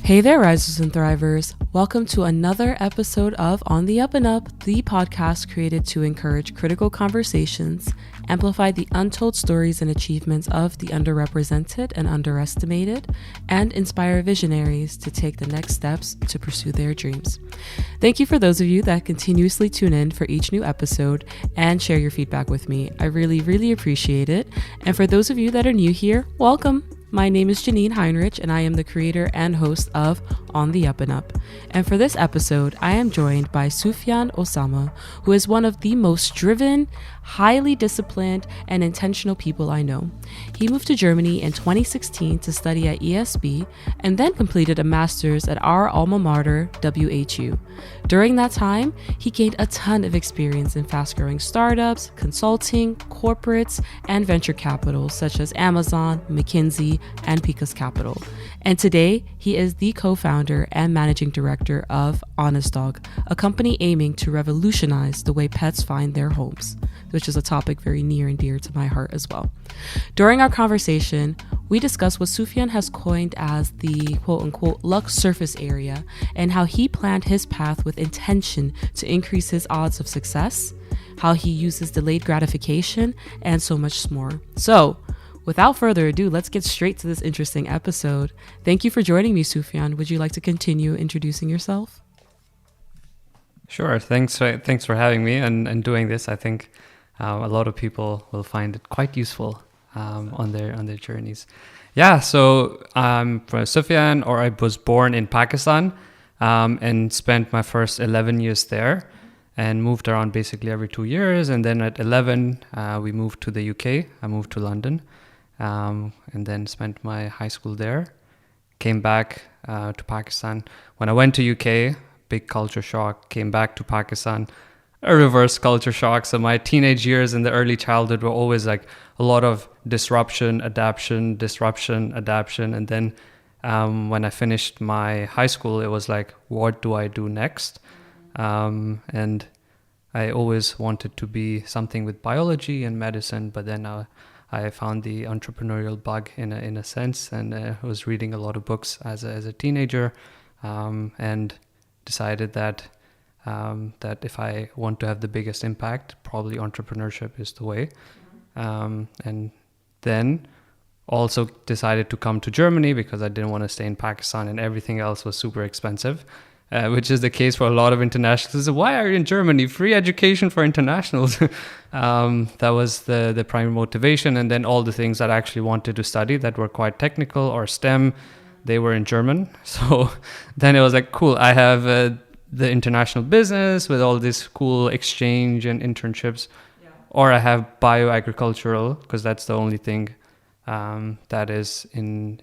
Hey there, risers and thrivers. Welcome to another episode of On the Up and Up, the podcast created to encourage critical conversations, amplify the untold stories and achievements of the underrepresented and underestimated, and inspire visionaries to take the next steps to pursue their dreams. Thank you for those of you that continuously tune in for each new episode and share your feedback with me. I really appreciate it. And for those of you that are new here, welcome. My name is Janine Heinrich, and I am the creator and host of On the Up and Up. And for this episode, I am joined by Sufyan Osamah, who is one of the most driven, highly disciplined, and intentional people I know. He moved to Germany in 2016 to study at ESB and then completed a master's at our alma mater, WHU. During that time, he gained a ton of experience in fast-growing startups, consulting, corporates, and venture capital such as Amazon, McKinsey, and Picos Capital. And today, he is the co-founder and managing director of Honest Dog, a company aiming to revolutionize the way pets find their homes, which is a topic very near and dear to my heart as well. During our conversation, we discussed what Sufyan has coined as the quote-unquote luck surface area and how he planned his path with intention to increase his odds of success, how he uses delayed gratification, and so much more. So, without further ado, let's get straight to this interesting episode. Thank you for joining me, Sufyan. Would you like to continue introducing yourself? Sure. Thanks for having me and doing this. I think a lot of people will find it quite useful on their journeys. Yeah. So I'm from Sufyan, or I was born in Pakistan and spent my first 11 years there and moved around basically every 2 years. And then at 11, we moved to the UK. I moved to London and then spent my high school there. Came back to Pakistan. When I went to UK, big culture shock, came back to Pakistan, a reverse culture shock. So my teenage years and the early childhood were always like a lot of disruption, adaptation. And then when I finished my high school, it was like, what do I do next? And I always wanted to be something with biology and medicine, but then I found the entrepreneurial bug in a sense, and I was reading a lot of books as a teenager, and decided that if I want to have the biggest impact, probably entrepreneurship is the way. And then also decided to come to Germany because I didn't want to stay in Pakistan and everything else was super expensive, which is the case for a lot of internationals. Why are you in Germany? Free education for internationals. That was the primary motivation. And then all the things that I actually wanted to study that were quite technical or STEM, they were in German. So then it was like, cool, I have the international business with all this cool exchange and internships, or I have bioagricultural, because that's the only thing that is in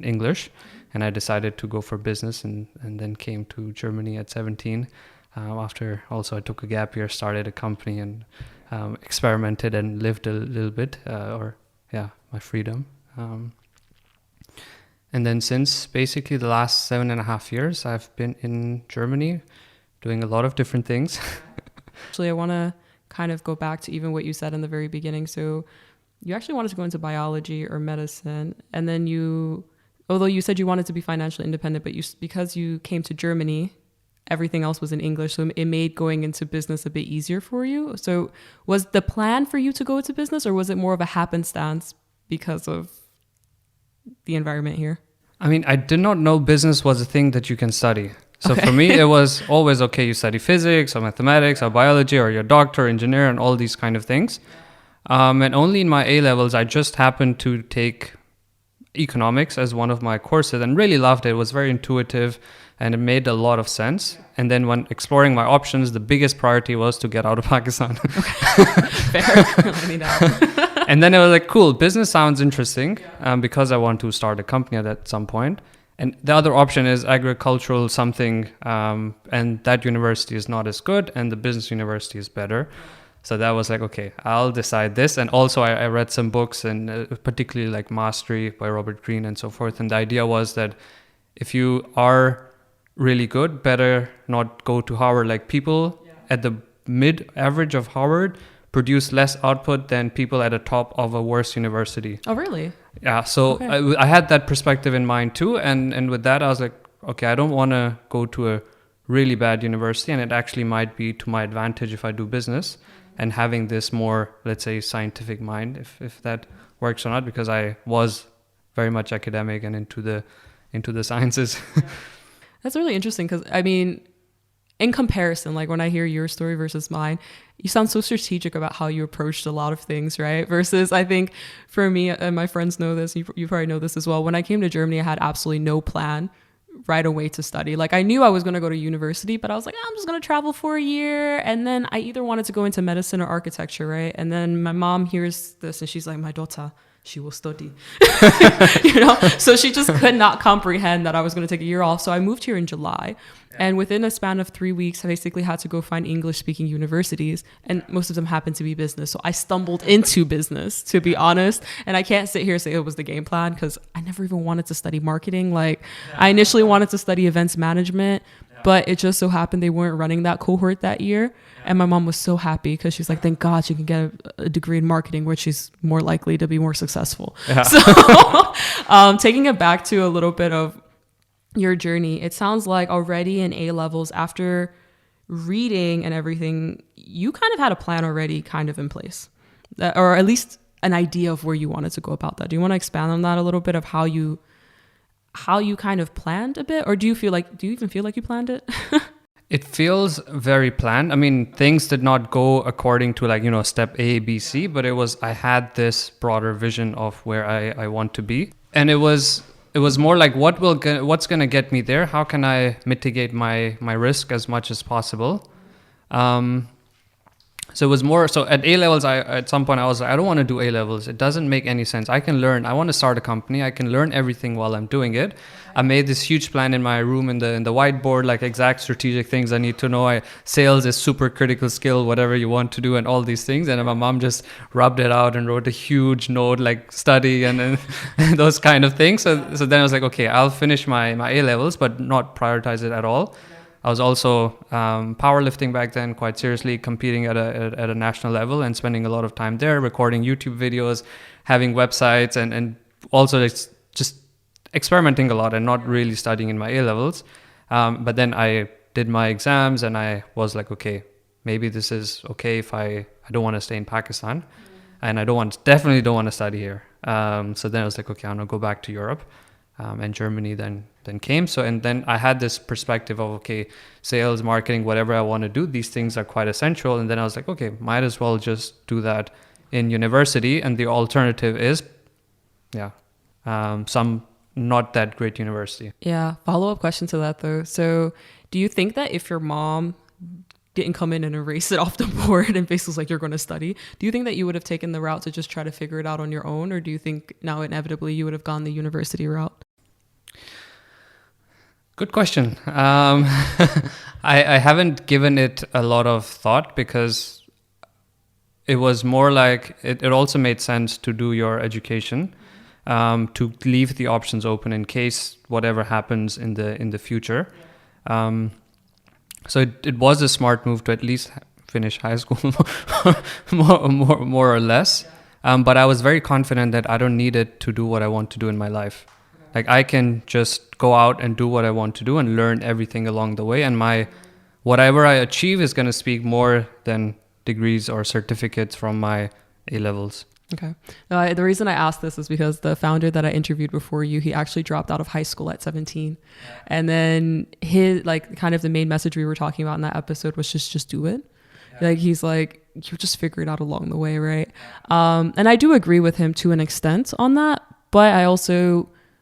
English. And I decided to go for business and then came to Germany at 17. After also I took a gap year, started a company and experimented and lived a little bit, my freedom. And then since basically the last 7.5 years, I've been in Germany doing a lot of different things. Actually, I want to kind of go back to even what you said in the very beginning. So you actually wanted to go into biology or medicine, and then although you said you wanted to be financially independent, but because you came to Germany, everything else was in English, so it made going into business a bit easier for you. So was the plan for you to go into business, or was it more of a happenstance because of the environment here? I mean, I did not know business was a thing that you can study. So for me, it was always, okay, you study physics or mathematics or biology, or you're a doctor, engineer, and all these kind of things. And only in my A-levels, I just happened to take economics as one of my courses and really loved it. It was very intuitive and it made a lot of sense. And then when exploring my options, the biggest priority was to get out of Pakistan. Fair. I mean, and then it was like, cool, business sounds interesting because I want to start a company at some point. And the other option is agricultural something, and that university is not as good and the business university is better. So that was like, okay, I'll decide this. And also I read some books, and particularly like Mastery by Robert Greene and so forth. And the idea was that if you are really good, better not go to Harvard. Like people at the mid-average of Harvard produce less output than people at the top of a worse university. Oh, really? Yeah. So okay. I had that perspective in mind too. And with that, I was like, okay, I don't want to go to a really bad university, and it actually might be to my advantage if I do business, and having this more, let's say, scientific mind, if that works or not, because I was very much academic and into the sciences. That's really interesting because, I mean, in comparison, like when I hear your story versus mine, you sound so strategic about how you approached a lot of things, right? Versus I think for me, and my friends know this, you probably know this as well. When I came to Germany, I had absolutely no plan right away to study. Like I knew I was going to go to university, but I was like, I'm just going to travel for a year. And then I either wanted to go into medicine or architecture, right? And then my mom hears this and she's like, my daughter, she will study. So she just could not comprehend that I was going to take a year off. So I moved here in July, and within a span of 3 weeks, I basically had to go find English speaking universities, and most of them happened to be business. So I stumbled into business, to be honest. And I can't sit here and say it was the game plan, because I never even wanted to study marketing. Like I initially wanted to study events management, but it just so happened they weren't running that cohort that year. And my mom was so happy because she's like, thank God she can get a degree in marketing where she's more likely to be more successful. Yeah. So taking it back to a little bit of your journey, it sounds like already in A-levels, after reading and everything, you kind of had a plan already kind of in place, or at least an idea of where you wanted to go about that. Do you want to expand on that a little bit of how you kind of planned a bit? Or do you even feel like you planned it? It feels very planned. I mean, things did not go according to step A, B, C, but I had this broader vision of where I want to be. And it was more like what's going to get me there? How can I mitigate my risk as much as possible? So it was more, so at A-levels, at some point I was like, I don't want to do A-levels. It doesn't make any sense. I can learn. I want to start a company. I can learn everything while I'm doing it. I made this huge plan in my room in the whiteboard, like exact strategic things I need to know. Sales is super critical skill, whatever you want to do, and all these things. And my mom just rubbed it out and wrote a huge note, like study and those kind of things. So then I was like, okay, I'll finish my A-levels, but not prioritize it at all. I was also powerlifting back then quite seriously, competing at a national level and spending a lot of time there, recording YouTube videos, having websites, and also just experimenting a lot and not really studying in my A-levels. But then I did my exams and I was like, okay, maybe this is okay if I don't want to stay in Pakistan, and I definitely don't want to study here. So then I was like, okay, I'm gonna go back to Europe. And Germany then came. So, and then I had this perspective of, okay, sales, marketing, whatever I want to do, these things are quite essential. And then I was like, okay, might as well just do that in university. And the alternative is, some not that great university. Yeah. Follow-up question to that though. So do you think that if your mom didn't come in and erase it off the board and basically was like, you're going to study, do you think that you would have taken the route to just try to figure it out on your own? Or do you think now inevitably you would have gone the university route? Good question. I haven't given it a lot of thought, because it was more like it also made sense to do your education, to leave the options open in case whatever happens in the future. So it was a smart move to at least finish high school more or less. But I was very confident that I don't need it to do what I want to do in my life. Like I can just go out and do what I want to do and learn everything along the way. And whatever I achieve is going to speak more than degrees or certificates from my A-levels. Okay. The reason I asked this is because the founder that I interviewed before you, he actually dropped out of high school at 17. Yeah. And then his, kind of the main message we were talking about in that episode was just do it. Yeah. Like, he's like, you just figure it out along the way, right? And I do agree with him to an extent on that. But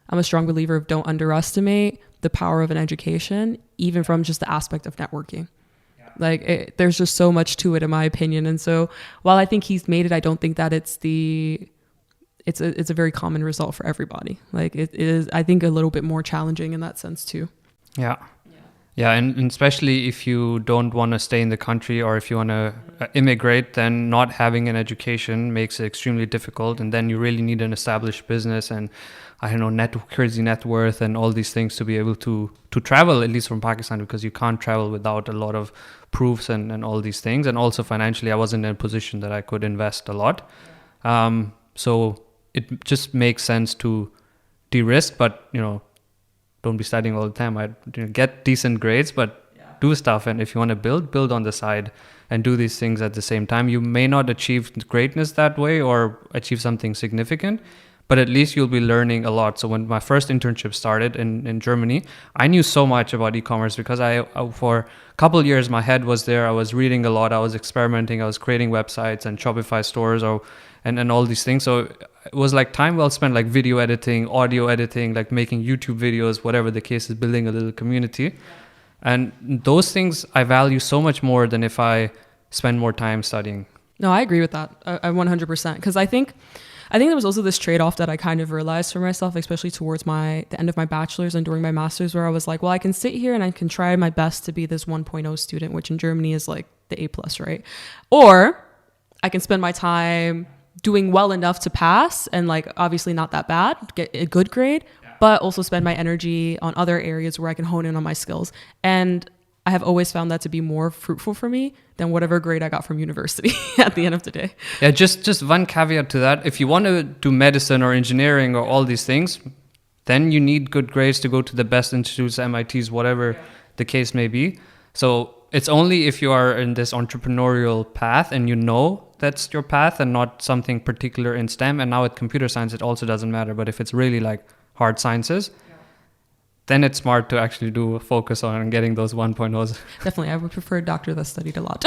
I'm a strong believer of don't underestimate the power of an education, even from just the aspect of networking. There's just so much to it, in my opinion. And so while I think he's made it, I don't think that it's a very common result for everybody. Like it is, I think, a little bit more challenging in that sense too. Yeah. And especially if you don't want to stay in the country, or if you want to immigrate, then not having an education makes it extremely difficult. And then you really need an established business and, I don't know, crazy net worth and all these things to be able to travel, at least from Pakistan, because you can't travel without a lot of proofs and all these things. And also financially, I wasn't in a position that I could invest a lot. So it just makes sense to de-risk, but, don't be studying all the time. I'd get decent grades, but do stuff. And if you want to build on the side and do these things at the same time. You may not achieve greatness that way or achieve something significant, but at least you'll be learning a lot. So when my first internship started in Germany, I knew so much about e-commerce because I for a couple of years, my head was there. I was reading a lot. I was experimenting. I was creating websites and Shopify stores and all these things. So it was like time well spent, like video editing, audio editing, like making YouTube videos, whatever the case is, building a little community. And those things I value so much more than if I spend more time studying. No, I agree with that. I 100%. Because I think there was also this trade-off that I kind of realized for myself, especially towards the end of my bachelor's and during my master's, where I was like, well, I can sit here and I can try my best to be this 1.0 student, which in Germany is like the A+, right? Or I can spend my time doing well enough to pass and like obviously not that bad, get a good grade, but also spend my energy on other areas where I can hone in on my skills. And I have always found that to be more fruitful for me than whatever grade I got from university at the end of the day. Yeah, just one caveat to that. If you want to do medicine or engineering or all these things, then you need good grades to go to the best institutes, MITs, whatever the case may be. So it's only if you are in this entrepreneurial path and you know that's your path and not something particular in STEM. And now with computer science, it also doesn't matter. But if it's really like hard sciences, then it's smart to actually do a focus on getting those 1.0s. Definitely. I would prefer a doctor that studied a lot.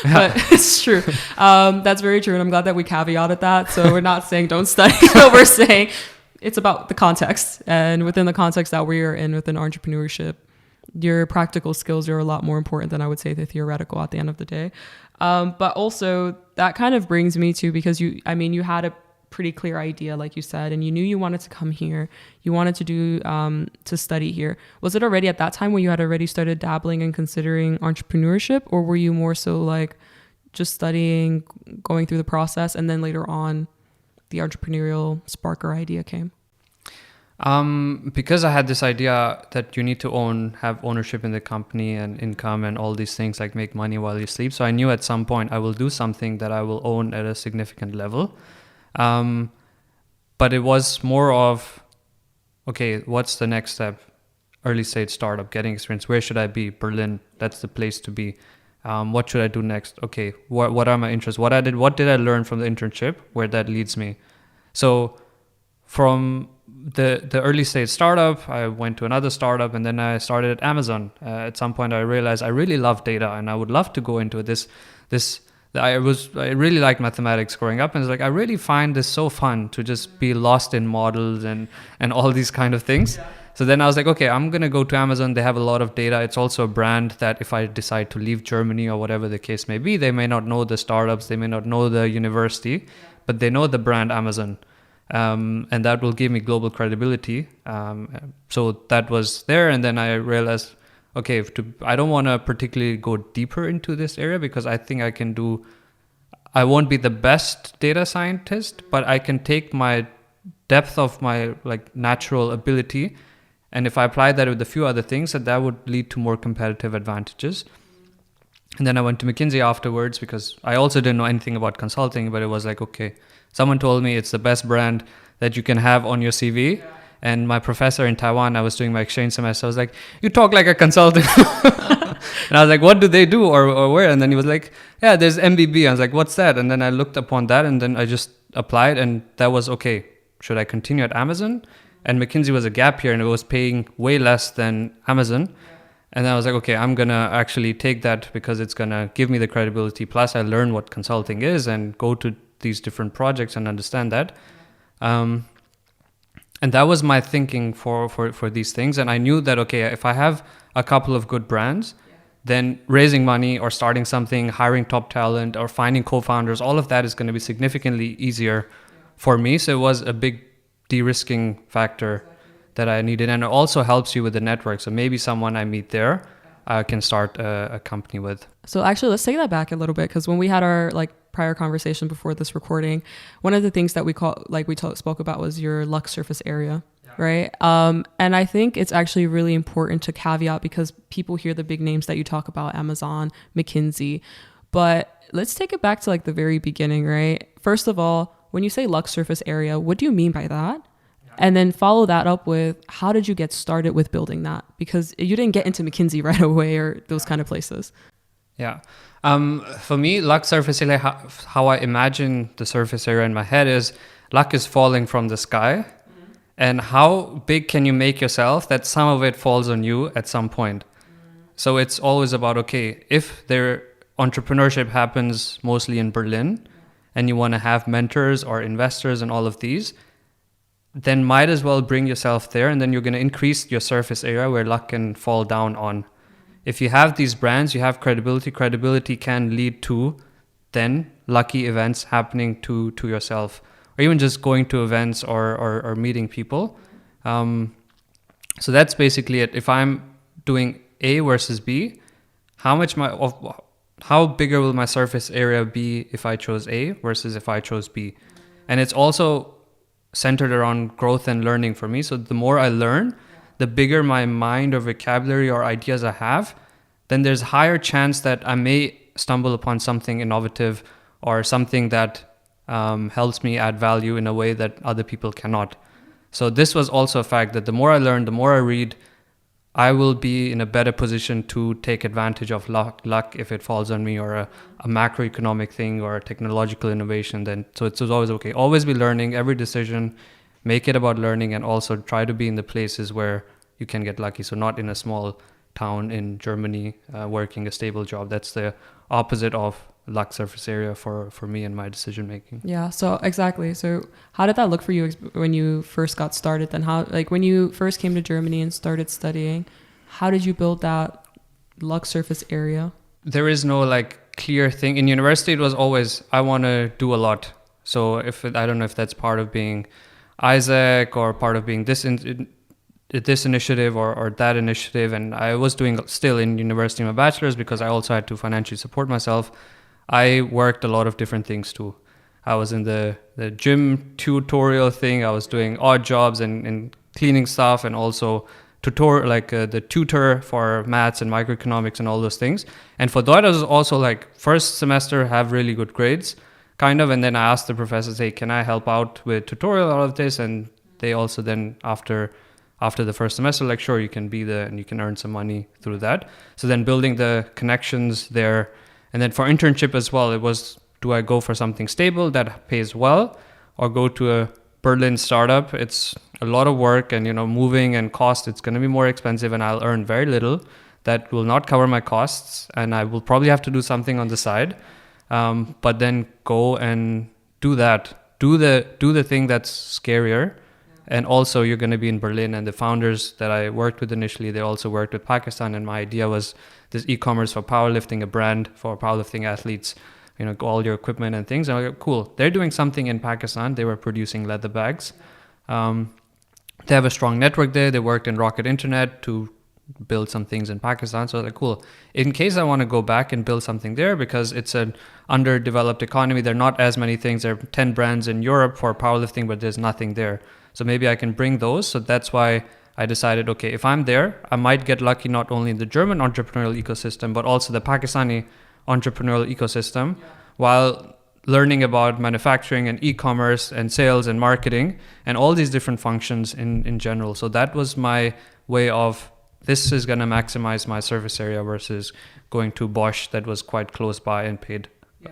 But it's true. That's very true. And I'm glad that we caveated that. So we're not saying don't study, but we're saying it's about the context. And within the context that we are in within entrepreneurship, your practical skills are a lot more important than I would say the theoretical at the end of the day. But also that kind of brings me to, because you had a pretty clear idea, like you said, and you knew you wanted to come here, you wanted to do to study here. Was it already at that time when you had already started dabbling and considering entrepreneurship, or were you more so like just studying, going through the process, and then later on the entrepreneurial spark or idea came? Because I had this idea that you need to have ownership in the company and income and all these things, like make money while you sleep. So I knew at some point I will do something that I will own at a significant level. But it was more of, okay, what's the next step? Early stage startup, getting experience. Where should I be? Berlin. That's the place to be. What should I do next? Okay, what are my interests? What did I learn from the internship? Where that leads me. So from the early stage startup, I went to another startup, and then I started at Amazon. At some point, I realized I really love data, and I would love to go into this. I really liked mathematics growing up, and it's like I really find this so fun to just be lost in models and all these kind of things. Yeah. So then I was like, okay, I'm gonna go to Amazon. They have a lot of data. It's also a brand that if I decide to leave Germany or whatever the case may be, they may not know the startups, they may not know the university, but they know the brand Amazon. And that will give me global credibility. So that was there. And then I realized, okay, I don't want to particularly go deeper into this area because I think I won't be the best data scientist, but I can take my depth of my like natural ability. And if I apply that with a few other things, that would lead to more competitive advantages. And then I went to McKinsey afterwards because I also didn't know anything about consulting, but it was like, okay, someone told me it's the best brand that you can have on your CV. Yeah. And my professor in Taiwan, I was doing my exchange semester, I was like, you talk like a consultant. And I was like, what do they do or where? And then he was like, yeah, there's MBB. I was like, what's that? And then I looked upon that and then I just applied and that was, okay, should I continue at Amazon? And McKinsey was a gap year and it was paying way less than Amazon. And then I was like, okay, I'm going to actually take that because it's going to give me the credibility. Plus I learn what consulting is and go to these different projects and understand that. And that was my thinking for these things. And I knew that, okay, if I have a couple of good brands, then raising money or starting something, hiring top talent or finding co-founders, all of that is going to be significantly easier for me. So it was a big de-risking factor that I needed. And it also helps you with the network. So maybe someone I meet there, I can start a company with. So actually, let's take that back a little bit. Because when we had our prior conversation before this recording, one of the things that we spoke about was your luck surface area, right? And I think it's actually really important to caveat because people hear the big names that you talk about, Amazon, McKinsey, but let's take it back to the very beginning, right? First of all, when you say luck surface area, what do you mean by that? And then follow that up with, how did you get started with building that? Because you didn't get into McKinsey right away or those kind of places. Yeah. For me, luck surface area, how I imagine the surface area in my head is luck is falling from the sky. And how big can you make yourself that some of it falls on you at some point? So it's always about, okay, if their entrepreneurship happens mostly in Berlin and you want to have mentors or investors and all of these, then might as well bring yourself there, and then you're going to increase your surface area where luck can fall down on. If you have these brands, you have credibility. Credibility can lead to then lucky events happening to yourself, or even just going to events or meeting people. So that's basically it. If I'm doing A versus B, how bigger will my surface area be if I chose A versus if I chose B? And it's also centered around growth and learning for me. So the more I learn, the bigger my mind or vocabulary or ideas I have, then there's higher chance that I may stumble upon something innovative or something that helps me add value in a way that other people cannot. So this was also a fact that the more I learn, the more I read, I will be in a better position to take advantage of luck if it falls on me, or a macroeconomic thing or a technological innovation. Then so it's always okay. Always be learning. Every decision, make it about learning, and also try to be in the places where you can get lucky. So not in a small town in Germany working a stable job. That's the opposite of luck surface area for me and my decision making. Yeah, so exactly. So how did that look for you when you first got started? Then how, like when you first came to Germany and started studying, how did you build that luck surface area? There is no like clear thing. In university, it was always, I want to do a lot. So I don't know if that's part of being Isaac or part of being this initiative or that initiative. And I was doing still in university my bachelor's because I also had to financially support myself. I worked a lot of different things too. I was in the gym tutorial thing. I was doing odd jobs and cleaning stuff, and also the tutor for maths and microeconomics and all those things. And for that, I was also like first semester have really good grades, kind of. And then I asked the professors, hey, can I help out with tutorial, all of this? And they also then after the first semester, like, sure, you can be there and you can earn some money through that. So then building the connections there. And then for internship as well, it was, do I go for something stable that pays well or go to a Berlin startup? It's a lot of work and, moving and cost. It's going to be more expensive and I'll earn very little. That will not cover my costs and I will probably have to do something on the side. But then go and do that. Do the thing that's scarier. And also you're going to be in Berlin, and the founders that I worked with initially, they also worked with Pakistan. And my idea was this e-commerce for powerlifting, a brand for powerlifting athletes, all your equipment and things. And I'm like, cool. They're doing something in Pakistan. They were producing leather bags. They have a strong network there. They worked in Rocket Internet to build some things in Pakistan. So I was like, cool. In case I want to go back and build something there, because it's an underdeveloped economy, there are not as many things. There are 10 brands in Europe for powerlifting, but there's nothing there. So maybe I can bring those. So that's why I decided, okay, if I'm there, I might get lucky not only in the German entrepreneurial ecosystem, but also the Pakistani entrepreneurial ecosystem, while learning about manufacturing and e-commerce and sales and marketing and all these different functions in general. So that was my way of, this is going to maximize my surface area versus going to Bosch that was quite close by and paid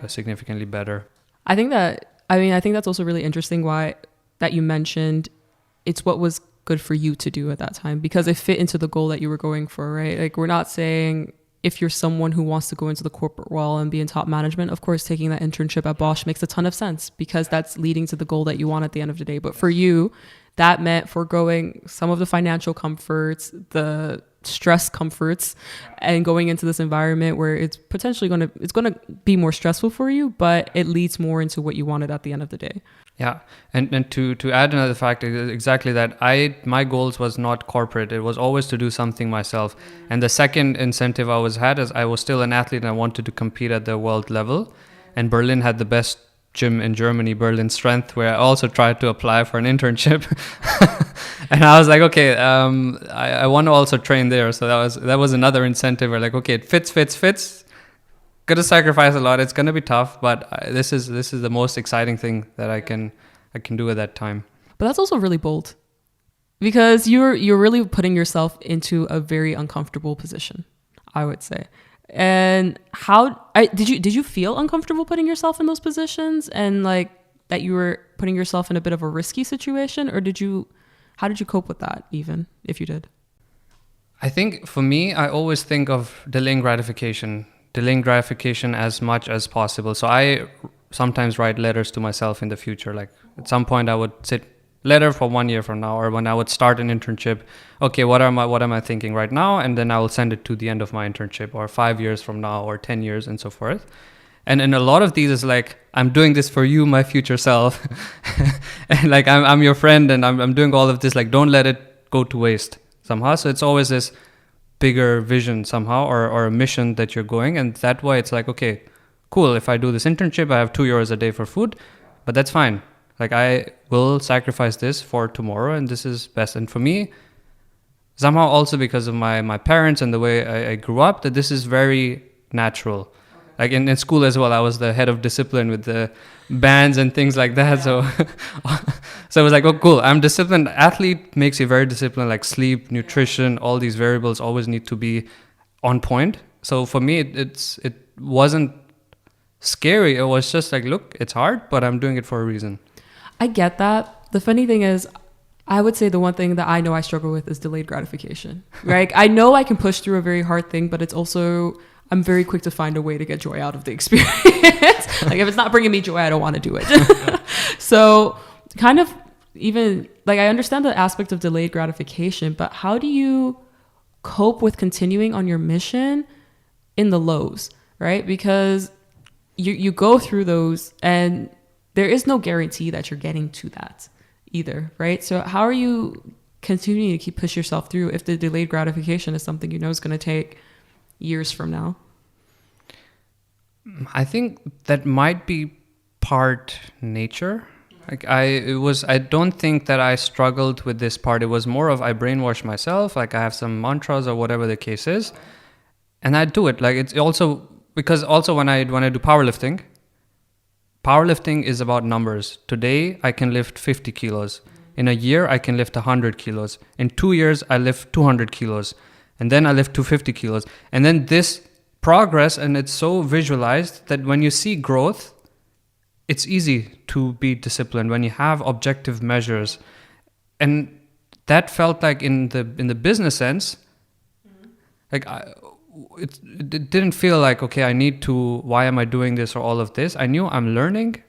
significantly better. I think that's also really interesting that you mentioned it's what was good for you to do at that time, because it fit into the goal that you were going for, right? Like, we're not saying if you're someone who wants to go into the corporate world and be in top management, of course, taking that internship at Bosch makes a ton of sense because that's leading to the goal that you want at the end of the day. But for you, that meant foregoing some of the financial comforts, the stress comforts, and going into this environment where it's potentially going to be more stressful for you, but it leads more into what you wanted at the end of the day. Yeah. And to add another fact, exactly that, my goals was not corporate. It was always to do something myself. And the second incentive I had is I was still an athlete and I wanted to compete at the world level. And Berlin had the best gym in Germany, Berlin Strength, where I also tried to apply for an internship. And I was like, okay, I want to also train there. So that was another incentive where, like, okay, it fits. Gonna sacrifice a lot. It's gonna be tough, but this is the most exciting thing that I can do at that time. But that's also really bold. because you're really putting yourself into a very uncomfortable position, I would say. And did you feel uncomfortable putting yourself in those positions, and like that you were putting yourself in a bit of a risky situation, or how did you cope with that, even if you did? I think for me, I always think of delaying gratification as much as possible. So I sometimes write letters to myself in the future. Like at some point I would sit letter for 1 year from now, or when I would start an internship, okay, what am I thinking right now? And then I will send it to the end of my internship, or 5 years from now, or 10 years, and so forth. And a lot of these is like, I'm doing this for you, my future self. And like, I'm your friend, and I'm doing all of this. Like, don't let it go to waste somehow. So it's always this bigger vision somehow, or a mission that you're going. And that way it's like, okay, cool. If I do this internship, I have €2 a day for food, but that's fine. Like, I will sacrifice this for tomorrow, and this is best. And for me, somehow also because of my parents and the way I grew up, that this is very natural. Like in school as well, I was the head of discipline with the bands and things like that. Yeah. So it was like, oh, cool. I'm disciplined. Athlete makes you very disciplined, like sleep, nutrition, all these variables always need to be on point. So for me, it wasn't scary. It was just like, look, it's hard, but I'm doing it for a reason. I get that. The funny thing is, I would say the one thing that I know I struggle with is delayed gratification, right? I know I can push through a very hard thing, but it's also, I'm very quick to find a way to get joy out of the experience. Like if it's not bringing me joy, I don't want to do it. So kind of even like, I understand the aspect of delayed gratification, but how do you cope with continuing on your mission in the lows, right? Because you go through those, and there is no guarantee that you're getting to that either, right? So how are you continuing to push yourself through if the delayed gratification is something you know is going to take years from now? I think that might be part nature. Like I don't think that I struggled with this part. It was more of I brainwashed myself. Like I have some mantras or whatever the case is, and I do it. Like it's also because also when I do powerlifting is about numbers. Today I can lift 50 kilos. In a year I can lift 100 kilos. In 2 years I lift 200 kilos. And then I lift 250 kilos. And then this progress, and it's so visualized that when you see growth, it's easy to be disciplined when you have objective measures. And that felt like in the business sense, like it didn't feel like, okay, I need to, why am I doing this or all of this? I knew I'm learning.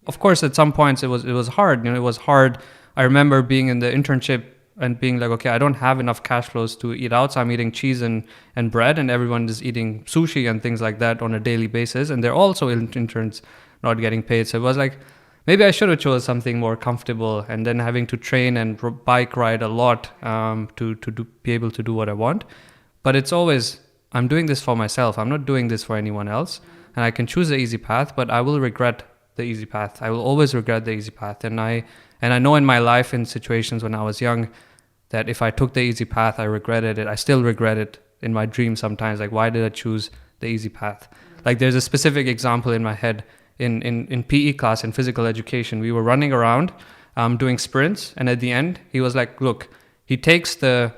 Of course, at some points it was hard. It was hard. I remember being in the internship and being like, okay, I don't have enough cash flows to eat out, so I'm eating cheese and bread, and everyone is eating sushi and things like that on a daily basis, and they're also interns not getting paid. So it was like, maybe I should have chose something more comfortable, and then having to train and bike ride a lot to be able to do what I want. But it's always, I'm doing this for myself. I'm not doing this for anyone else, and I can choose the easy path, but I will regret the easy path. I will always regret the easy path, and I know in my life, in situations when I was young, that if I took the easy path, I regretted it. I still regret it in my dreams sometimes. Like, why did I choose the easy path? Like, there's a specific example in my head. In PE class, in physical education, we were running around doing sprints. And at the end, he was like, look, he takes the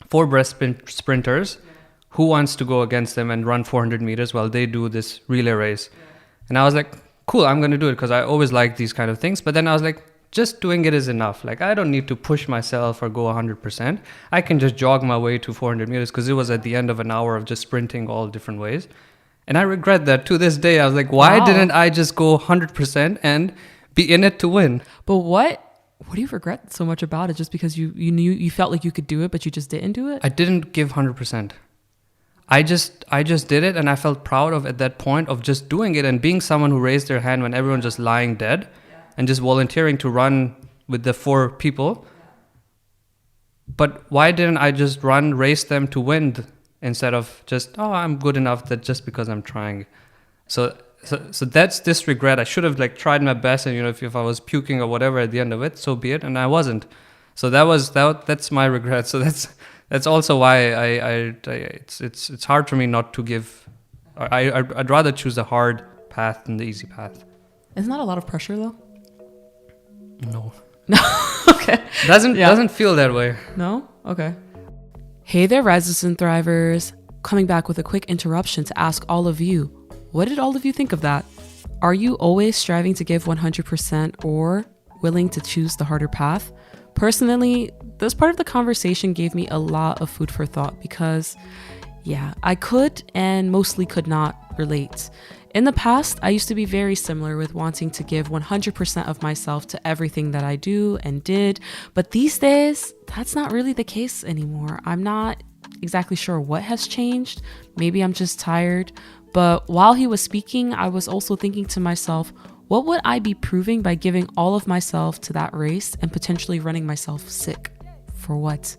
4 breast sprinters. Who wants to go against them and run 400 meters while they do this relay race? And I was like, cool, I'm going to do it, because I always like these kind of things. But then I was like, just doing it is enough. Like, I don't need to push myself or go 100%. I can just jog my way to 400 meters, because it was at the end of an hour of just sprinting all different ways. And I regret that to this day. I was like, why didn't I just go 100% and be in it to win? But what do you regret so much about it? Just because you knew, you felt like you could do it, but you just didn't do it? I didn't give 100%. I just did it, and I felt proud of at that point of just doing it and being someone who raised their hand when everyone's just lying dead. And just volunteering to run with the 4 people. But why didn't I just race them to win instead of just, I'm good enough that just because I'm trying. So that's this regret. I should have like tried my best, and if I was puking or whatever at the end of it, so be it. And I wasn't. So that's my regret. So that's also why it's hard for me not to give. I'd rather choose the hard path than the easy path. Isn't that a lot of pressure though? No, No. Okay. Doesn't feel that way. No? Okay. Hey there, Risers and Thrivers. Coming back with a quick interruption to ask all of you, what did all of you think of that? Are you always striving to give 100% or willing to choose the harder path? Personally, this part of the conversation gave me a lot of food for thought because, yeah, I could and mostly could not relate. In the past, I used to be very similar with wanting to give 100% of myself to everything that I do and did, but these days, that's not really the case anymore. I'm not exactly sure what has changed. Maybe I'm just tired. But while he was speaking, I was also thinking to myself, what would I be proving by giving all of myself to that race and potentially running myself sick? For what?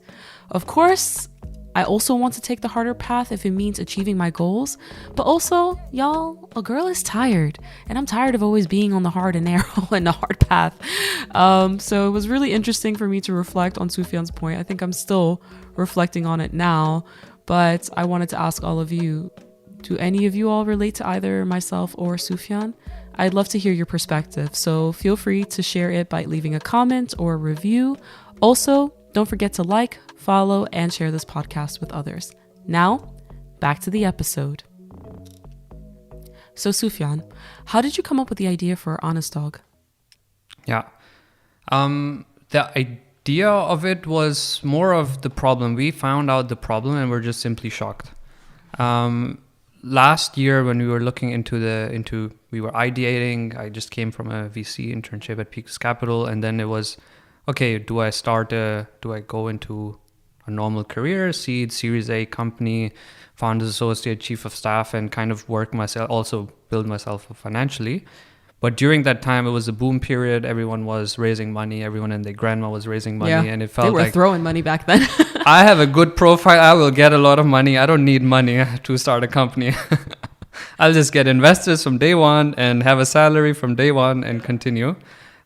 Of course, I also want to take the harder path if it means achieving my goals. But also, y'all, a girl is tired. And I'm tired of always being on the hard and narrow and the hard path. So it was really interesting for me to reflect on Sufyan's point. I think I'm still reflecting on it now. But I wanted to ask all of you, do any of you all relate to either myself or Sufyan? I'd love to hear your perspective. So feel free to share it by leaving a comment or a review. Also, don't forget to like, follow, and share this podcast with others. Now, back to the episode. So Sufyan, how did you come up with the idea for Honest Dog? Yeah. The idea of it was more of the problem. We found out the problem and we're just simply shocked. Last year when we were looking we were ideating, I just came from a VC internship at Picos Capital, and then it was, okay, do I go into a normal career, seed, Series A company, founders associate, chief of staff, and kind of work myself, also build myself financially. But during that time, it was a boom period. Everyone was raising money. Everyone and their grandma was raising money. And it felt like... They were throwing money back then. I have a good profile. I will get a lot of money. I don't need money to start a company. I'll just get investors from day one and have a salary from day one and continue.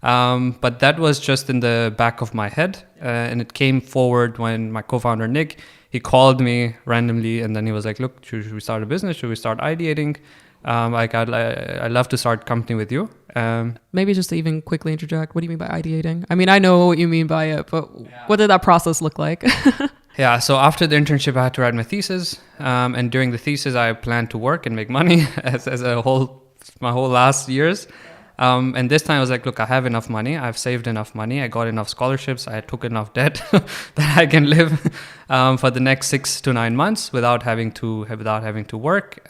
But that was just in the back of my head. And it came forward when my co-founder, Nick, he called me randomly. And then he was like, look, should we start a business? Should we start ideating? I'd love to start a company with you. Maybe just to even quickly interject, what do you mean by ideating? I mean, I know what you mean by it, but what did that process look like? Yeah, so after the internship, I had to write my thesis. And during the thesis, I planned to work and make money as my whole last years. And this time I was like, look, I have enough money. I've saved enough money. I got enough scholarships. I took enough debt that I can live for the next 6 to 9 months without having to work.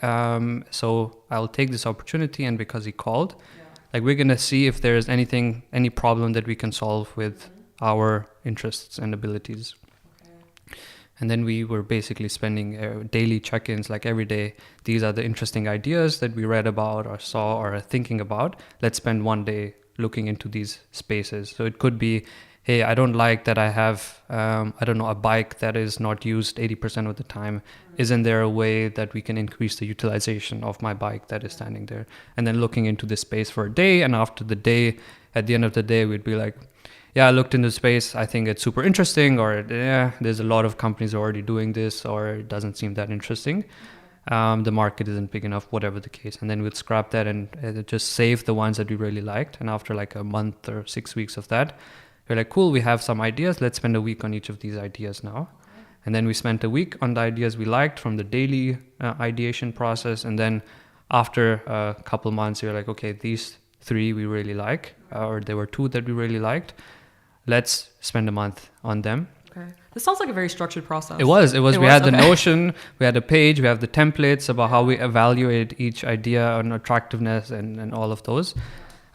So I'll take this opportunity. And because he called, we're going to see if there's any problem that we can solve with our interests and abilities. And then we were basically spending daily check-ins, like every day. These are the interesting ideas that we read about or saw or are thinking about. Let's spend one day looking into these spaces. So it could be, hey, I don't like that I have, a bike that is not used 80% of the time. Isn't there a way that we can increase the utilization of my bike that is standing there? And then looking into this space for a day. And after the day, at the end of the day, we'd be like, yeah, I looked into space. I think it's super interesting, or there's a lot of companies already doing this, or it doesn't seem that interesting. The market isn't big enough, whatever the case. And then we'd scrap that and just save the ones that we really liked. And after like a month or 6 weeks of that, we're like, cool, we have some ideas. Let's spend a week on each of these ideas now. And then we spent a week on the ideas we liked from the daily ideation process. And then after a couple months, you're like, okay, these 3 we really like, or there were 2 that we really liked. Let's spend a month on them. Okay. This sounds like a very structured process. It was. We had the Notion, we had a page, we have the templates about how we evaluate each idea on attractiveness and all of those.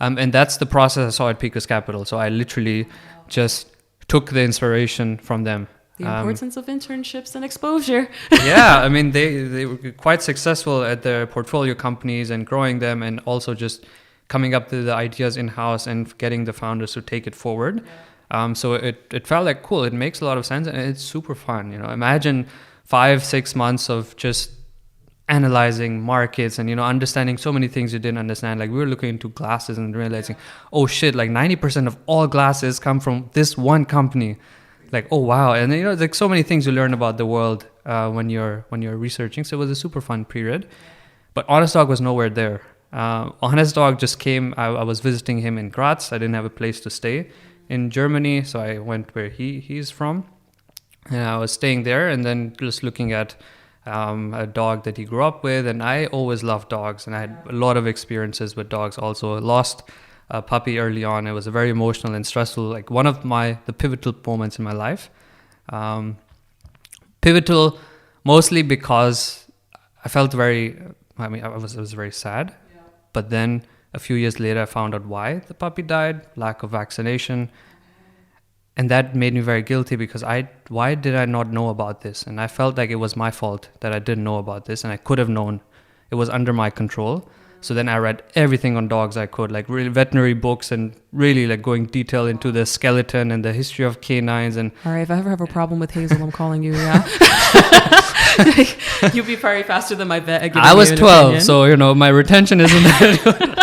And that's the process I saw at Picos Capital. So I literally just took the inspiration from them. The importance of internships and exposure. Yeah, I mean, they were quite successful at their portfolio companies and growing them, and also just coming up with the ideas in-house and getting the founders to take it forward. So it felt like, cool, it makes a lot of sense and it's super fun. Imagine 5-6 months of just analyzing markets and, understanding so many things you didn't understand. Like we were looking into glasses and realizing, oh shit, like 90% of all glasses come from this one company. Like, oh wow. And then, like so many things you learn about the world when you're researching. So it was a super fun period. But Honest Dog was nowhere there. Honest Dog just came. I was visiting him in Graz. I didn't have a place to stay. in Germany. So I went where he's from. And I was staying there and then just looking at a dog that he grew up with. And I always loved dogs, and I had a lot of experiences with dogs also. I lost a puppy early on. It was a very emotional and stressful, like one of the pivotal moments in my life. Pivotal mostly because I felt I was very sad. Yeah. But then a few years later, I found out why the puppy died, lack of vaccination. And that made me very guilty because why did I not know about this? And I felt like it was my fault that I didn't know about this, and I could have known. It was under my control. So then I read everything on dogs I could, like really veterinary books, and really like going detail into the skeleton and the history of canines. And all right, if I ever have a problem with Hazel, I'm calling you. Yeah, you'll be very faster than my vet. I was 12, so my retention isn't that good.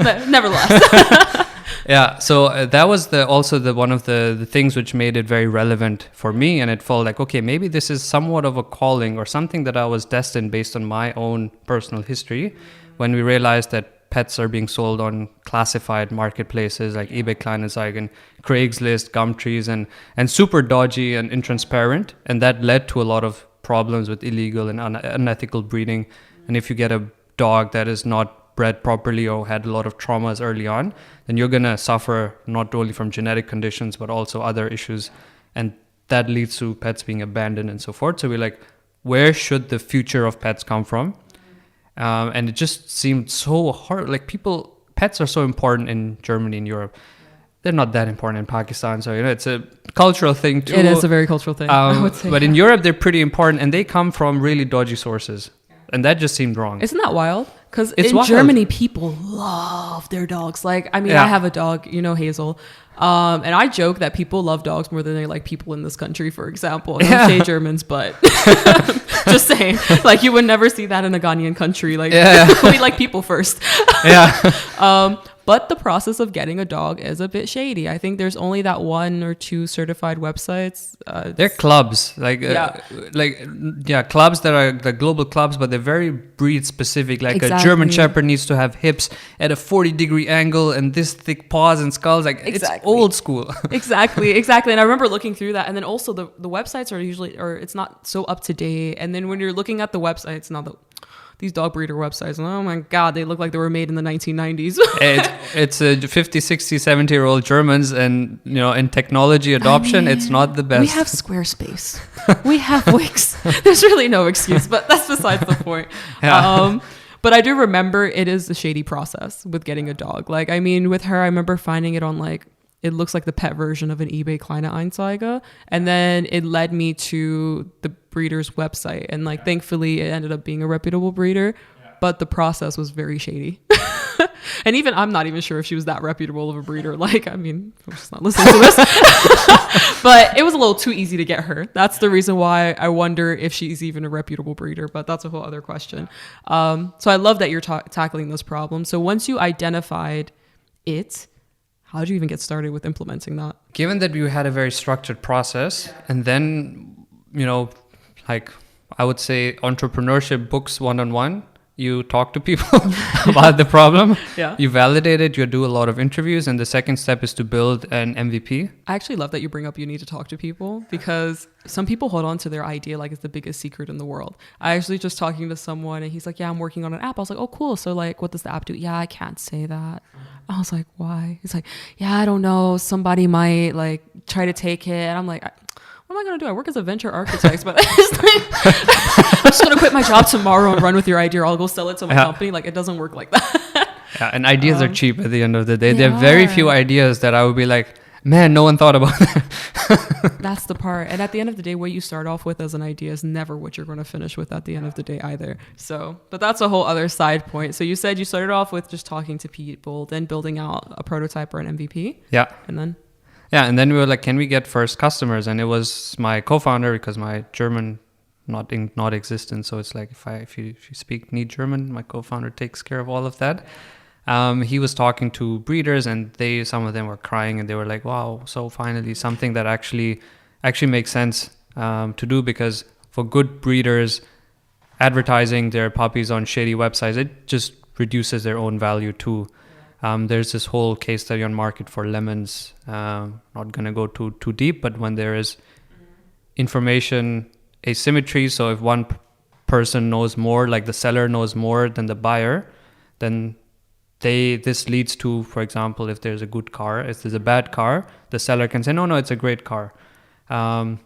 Well, nevertheless. Yeah, so that was also one of the things which made it very relevant for me, and it felt like, okay, maybe this is somewhat of a calling or something that I was destined based on my own personal history. When we realized that pets are being sold on classified marketplaces like eBay Kleinanzeigen, Craigslist, Gumtrees, and super dodgy and intransparent, and that led to a lot of problems with illegal and unethical breeding. And if you get a dog that is not bred properly or had a lot of traumas early on, then you're going to suffer not only from genetic conditions but also other issues, and that leads to pets being abandoned and so forth. So we're like, where should the future of pets come from? And it just seemed so hard. Like pets are so important in Germany and Europe. They're not that important in Pakistan, so it's a cultural thing too. It is a very cultural thing, I would say. But in Europe, they're pretty important, and they come from really dodgy sources. And that just seemed wrong. Isn't that wild? Because in Germany, people love their dogs. Like, I mean, I have a dog, Hazel. And I joke that people love dogs more than they like people in this country, for example. I don't say Germans, but just saying. Like, you would never see that in a Ghanaian country. Like, we like people first. But the process of getting a dog is a bit shady. I think there's only that 1 or 2 certified websites. They're clubs, clubs that are the global clubs, but they're very breed specific. Like exactly. A German Shepherd needs to have hips at a 40-degree angle and this thick paws and skulls. Like exactly. It's old school. Exactly. And I remember looking through that, and then also the websites are usually, or it's not so up to date. And then when you're looking at the websites now, these dog breeder websites, oh my God, they look like they were made in the 1990s. It's a 50, 60, 70-year-old Germans, and in technology adoption, it's not the best. We have Squarespace. We have Wix. There's really no excuse, but that's besides the point. Yeah. But I do remember it is a shady process with getting a dog. Like, I mean, with her, I remember finding it on it looks like the pet version of an eBay Kleinanzeigen. And then it led me to the breeder's website. And thankfully it ended up being a reputable breeder, but the process was very shady. And even I'm not even sure if she was that reputable of a breeder. I'm just not listening to this. But it was a little too easy to get her. That's the reason why I wonder if she's even a reputable breeder, but that's a whole other question. So I love that you're tackling this problem. So once you identified it, how did you even get started with implementing that? Given that you had a very structured process, and then, I would say entrepreneurship books 1-on-1, you talk to people about the problem, you validate it, you do a lot of interviews, and the second step is to build an MVP. I actually love that you bring up you need to talk to people, because some people hold on to their idea like it's the biggest secret in the world. I actually just talking to someone, and he's like, yeah, I'm working on an app. I was like, oh, cool. So what does the app do? Yeah, I can't say that. I was like, why? He's like, yeah, I don't know. Somebody might try to take it. And I'm like, what am I going to do? I work as a venture architect, but I'm just going to quit my job tomorrow and run with your idea. I'll go sell it to my company. It doesn't work like that. And ideas are cheap at the end of the day. There are very few ideas that I would be like, man, no one thought about that. That's the part. And at the end of the day, what you start off with as an idea is never what you're going to finish with at the end of the day either. So, but that's a whole other side point. So you said you started off with just talking to people, then building out a prototype or an MVP. Yeah. And then? Yeah. And then we were like, can we get first customers? And it was my co-founder, because my German not existent. So it's like, if you need German, my co-founder takes care of all of that. He was talking to breeders, and some of them were crying, and they were like, wow, so finally something that actually makes sense to do, because for good breeders, advertising their puppies on shady websites, it just reduces their own value too. There's this whole case study on market for lemons. Not going to go too deep, but when there is information asymmetry, so if one person knows more, like the seller knows more than the buyer, then this leads to, for example, if there's a good car, if there's a bad car, the seller can say, no, it's a great car. And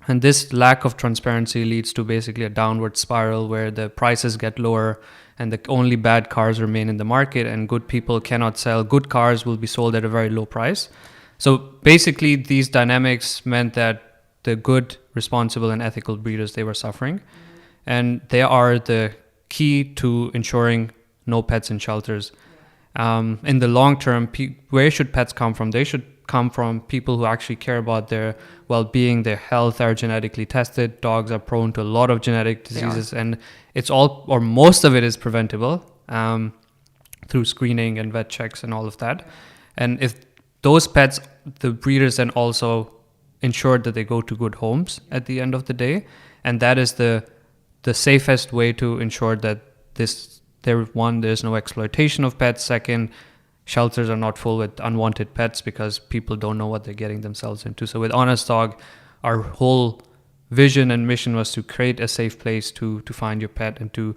this lack of transparency leads to basically a downward spiral where the prices get lower and the only bad cars remain in the market, and good people cannot sell. Good cars will be sold at a very low price. So basically these dynamics meant that the good, responsible and ethical breeders, they were suffering. And they are the key to ensuring no pets in shelters. In the long term, where should pets come from? They should come from people who actually care about their well-being, their health, are genetically tested. Dogs are prone to a lot of genetic diseases, and it's all, or most of it is preventable through screening and vet checks and all of that. And if those pets, the breeders then also ensured that they go to good homes at the end of the day, and that is the safest way to ensure that there's no exploitation of pets. Second, shelters are not full with unwanted pets because people don't know what they're getting themselves into. So with Honest Dog, our whole vision and mission was to create a safe place to find your pet, and to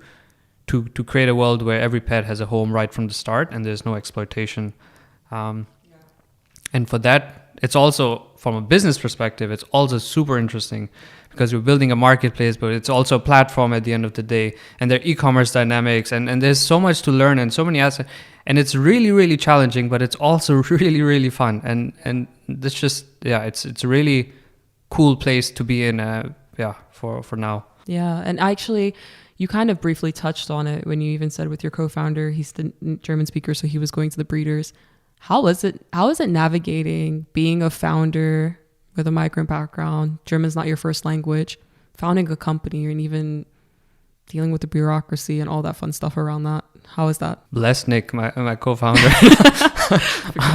create a world where every pet has a home right from the start and there's no exploitation. And for that, it's also, from a business perspective, it's also super interesting because we're building a marketplace, but it's also a platform at the end of the day. And there are e-commerce dynamics, and there's so much to learn and so many aspects. And it's really, really challenging, but it's also really, really fun. And it's just, it's a really cool place to be in, for now. Yeah, and actually, you kind of briefly touched on it when you even said with your co-founder, he's the German speaker, so he was going to the breeders. How is it navigating being a founder with a migrant background? German's not your first language, founding a company, and even dealing with the bureaucracy and all that fun stuff around that. How is that? Bless Nick, my co-founder.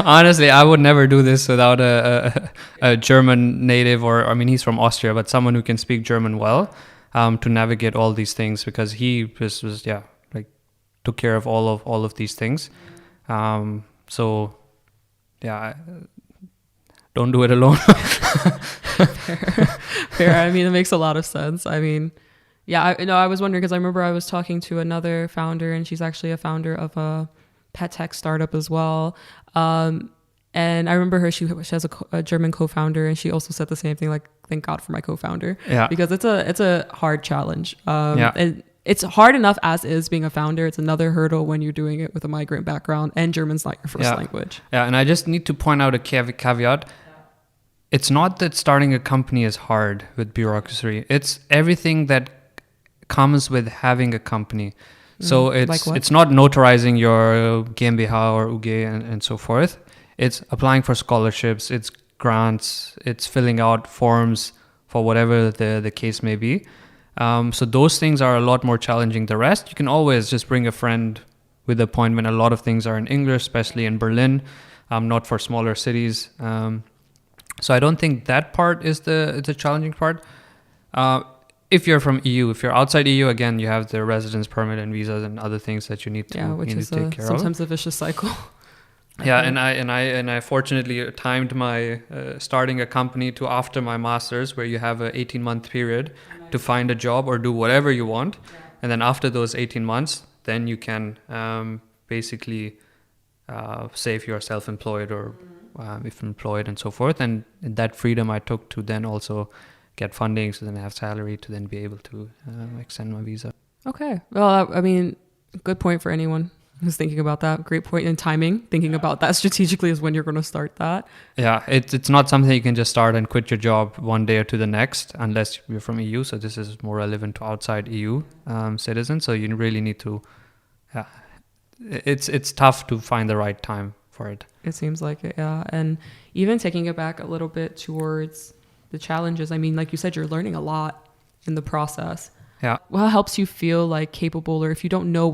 Honestly, I would never do this without a German native, he's from Austria, but someone who can speak German well, to navigate all these things, because he was took care of all of these things. Don't do it alone. Fair. I mean, it makes a lot of sense. I mean, I was wondering because I remember I was talking to another founder, and she's actually a founder of a pet tech startup as well. And I remember she has a German co-founder, and she also said the same thing, like, thank God for my co-founder. Yeah. Because it's a hard challenge. And it's hard enough as is being a founder. It's another hurdle when you're doing it with a migrant background and German's not your first language. Yeah, and I just need to point out a caveat. It's not that starting a company is hard with bureaucracy. It's everything that comes with having a company. So it's not notarizing your GmbH or UG and so forth. It's applying for scholarships, it's grants, it's filling out forms for whatever the case may be. So those things are a lot more challenging. The rest, you can always just bring a friend with the appointment. A lot of things are in English, especially in Berlin, not for smaller cities. So I don't think that part is the challenging part. If you're from EU, if you're outside EU, again, you have the residence permit and visas and other things that you need to, take care of. Sometimes a vicious cycle. And I fortunately timed my starting a company to after my master's, where you have an 18-month period to find a job or do whatever you want. And then after those 18 months, then you can basically say if you're self-employed or if employed and so forth. And that freedom I took to then also get funding, so then I have salary to then be able to extend my visa. Okay. Well, I mean, good point for anyone who's thinking about that. Great point in timing. Thinking about that strategically is when you're going to start that. Yeah, it's not something you can just start and quit your job one day or to the next, unless you're from EU. So this is more relevant to outside EU citizens. So you really need to. It's tough to find the right time for it. It seems like it, yeah. And even taking it back a little bit towards the challenges. I mean, like you said, you're learning a lot in the process. Yeah. What helps you feel like capable, or if you don't know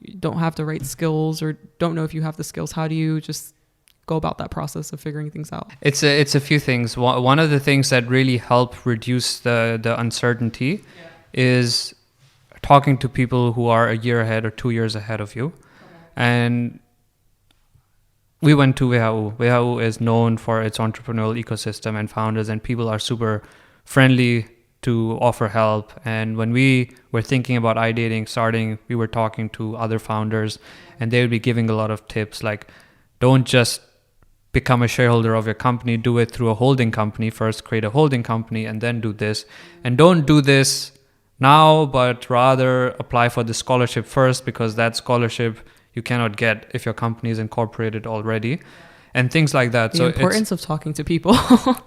you don't have the right skills or don't know if you have the skills, how do you just go about that process of figuring things out? It's a few things. One of the things that really help reduce the uncertainty is talking to people who are a year ahead or 2 years ahead of you. Okay. And we went to WHU. WHU is known for its entrepreneurial ecosystem and founders, and people are super friendly to offer help. And when we were thinking about ideating, starting, we were talking to other founders, and they would be giving a lot of tips like, don't just become a shareholder of your company, do it through a holding company. First create a holding company and then do this. And don't do this now, but rather apply for the scholarship first, because that scholarship you cannot get if your company is incorporated already, and things like that. The importance of talking to people.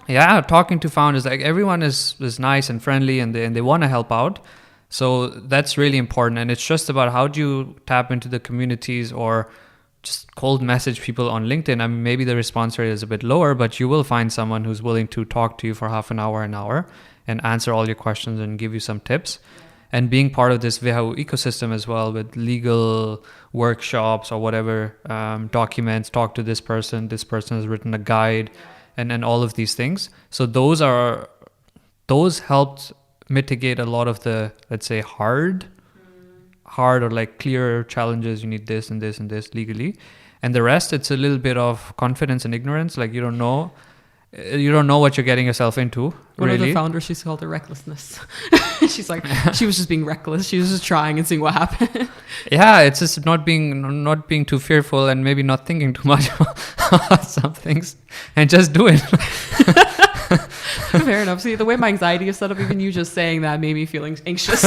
Yeah, talking to founders, like everyone is nice and friendly, and they want to help out. So that's really important. And it's just about how do you tap into the communities, or just cold message people on LinkedIn. I mean, maybe the response rate is a bit lower, but you will find someone who's willing to talk to you for half an hour, and answer all your questions and give you some tips. And being part of this WHU ecosystem as well, with legal workshops or whatever, documents, talk to this person has written a guide, and all of these things. So those helped mitigate a lot of the, let's say, hard or like clear challenges. You need this and this and this legally. And the rest, it's a little bit of confidence and ignorance. Like you don't know what you're getting yourself into. One really. of the founders, she's called it recklessness. She's like, she was just being reckless. She was just trying and seeing what happened. Yeah, it's just not being too fearful, and maybe not thinking too much about some things, and just do it. Fair enough. See, the way my anxiety is set up, even you just saying that made me feeling anxious.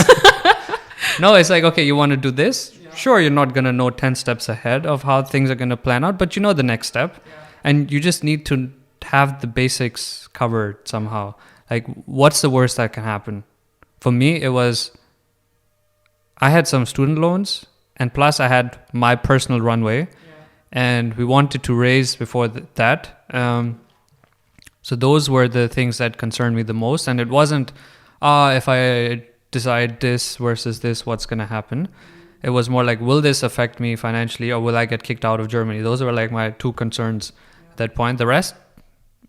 No, it's like, okay, you want to do this? Yeah. Sure, you're not going to know 10 steps ahead of how things are going to plan out, but you know the next step. Yeah. And you just need to have the basics covered somehow. Like, what's the worst that can happen? For me, it was, I had some student loans, and plus I had my personal runway, and we wanted to raise before that. So those were the things that concerned me the most. And it wasn't, if I decide this versus this, what's going to happen? It was more like, will this affect me financially, or will I get kicked out of Germany? Those were like my two concerns at that point. The rest,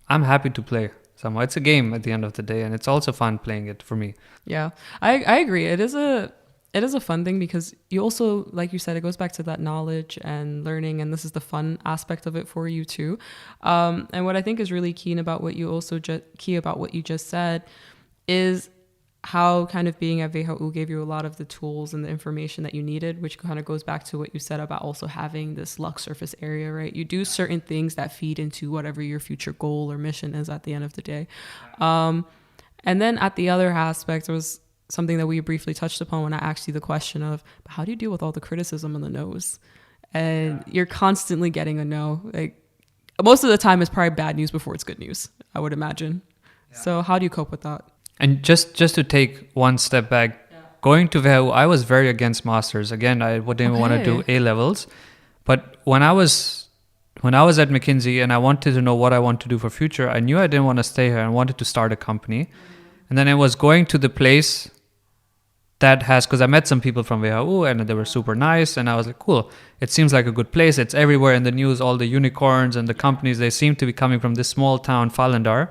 I'm happy to play somehow. It's a game at the end of the day, and it's also fun playing it for me. Yeah, I agree. It is a fun thing, because you also, like you said, it goes back to that knowledge and learning, and this is the fun aspect of it for you too. And what I think is really key about what you just said is how kind of being at WHU gave you a lot of the tools and the information that you needed, which kind of goes back to what you said about also having this luck surface area, right? You do certain things that feed into whatever your future goal or mission is at the end of the day. And then at the other aspect, there was something that we briefly touched upon when I asked you the question of, how do you deal with all the criticism and the no's? And you're constantly getting a no. Like, most of the time it's probably bad news before it's good news, I would imagine. Yeah. So how do you cope with that? And just to take one step back, going to WHU, I was very against masters. Again, I didn't want to do A levels. But when I was at McKinsey and I wanted to know what I want to do for future, I knew I didn't want to stay here. I wanted to start a company. And then I was going to the place that has, because I met some people from WHU and they were super nice. And I was like, cool, it seems like a good place. It's everywhere in the news, all the unicorns and the companies, they seem to be coming from this small town, Fallendar.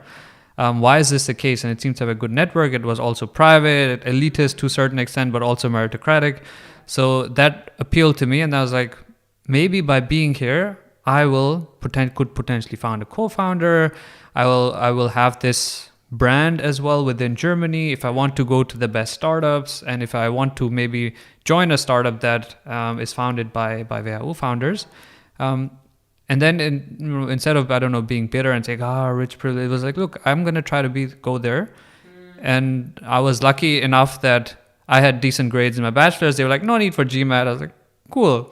Why is this the case? And it seems to have a good network. It was also private, elitist to a certain extent, but also meritocratic. So that appealed to me. And I was like, maybe by being here, I could potentially found a co-founder. I will have this brand as well within Germany if I want to go to the best startups, and if I want to maybe join a startup that is founded by WHU founders. And then instead of, being bitter and saying, rich privilege, it was like, look, I'm going to try to go there. And I was lucky enough that I had decent grades in my bachelor's. They were like, no need for GMAT. I was like, cool.